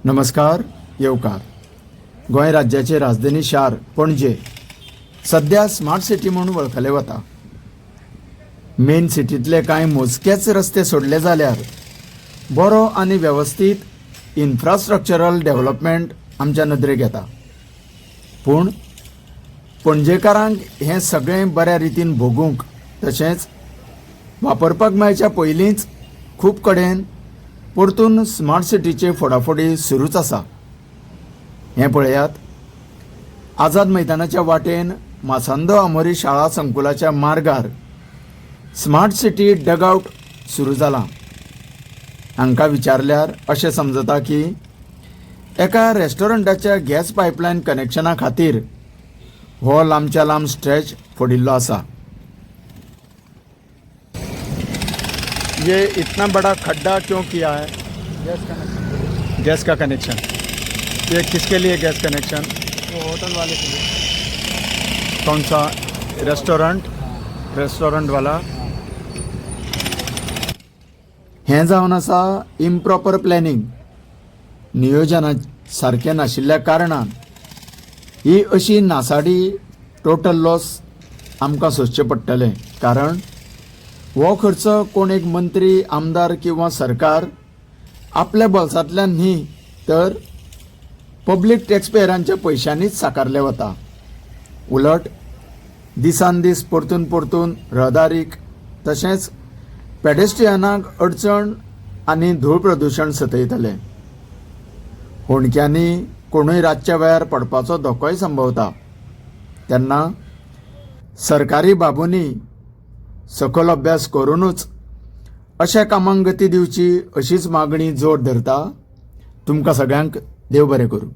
नमस्कार येवकार। गोंय राज्याचे राजधानी शार पणजे सध्या स्मार्ट सिटी म्हणून वळखले वता। मेन सिटीतले कांय मोजकेच रस्ते सोडले जाल्यार बरो आनी व्यवस्थित इन्फ्रास्ट्रक्चरल डेव्हलपमेंट आमच्या नदरेक येता। पूण पणजेकारांक हें सगळें बऱ्या रितीन भोगूंक तशेंच वापरपाक मेळच्या पयलींच खूब कडेन परतून स्मार्ट सिटीचे फोडाफोडी सुरूच आसा। हें पळयात, आझाद मैदानाच्या वाटेन मासांदो आमोरी शाळा संकुलाच्या मार्गार स्मार्ट सिटी डगआउट सुरू जाला। हांकां विचारल्यार अशें समजता की एका रेस्टॉरंटाच्या गॅस पायपलायन कनेक्शना खातीर हो लांबच्या लांब स्ट्रेच फोडिल्लो आसा। ये इतना बड़ा खड्डा क्यों किया है? गैस का कनेक्शन। ये किसके लिए गैस कनेक्शन? वो होटल वाले के लिए। कौन सा रेस्टोरेंट वाला? हें जावन आसा इम्प्रॉपर प्लॅनिंग, नियोजना सारकें नाशिल्ल्या कारणान ही अशी नासाडी टोटल लॉस आमकां सोंसचें पडटलें। कारण हो खर्च कोण एक मंत्री, आमदार किंवा सरकार आपल्या बोल्सांतल्यान न्ही तर पब्लीक टॅक्सपेयरांच्या पयशांनीच साकारले वता। उलट दिसान दीस परतून परतून रहदारीक तशेंच पेडेस्ट्रियनांक अडचण आनी धूळ प्रदूशण सतयतले। होणक्यांनी कोणूय रातच्या वेळार पडपाचो धोकोय संभवता। तेन्ना सरकारी बाबूंनी सखोल अभ्यास करूनच अशा कामांक गती दिवची अशीच मागणी जोर धरता। तुमकां सगळ्यांक देव बरें करूं।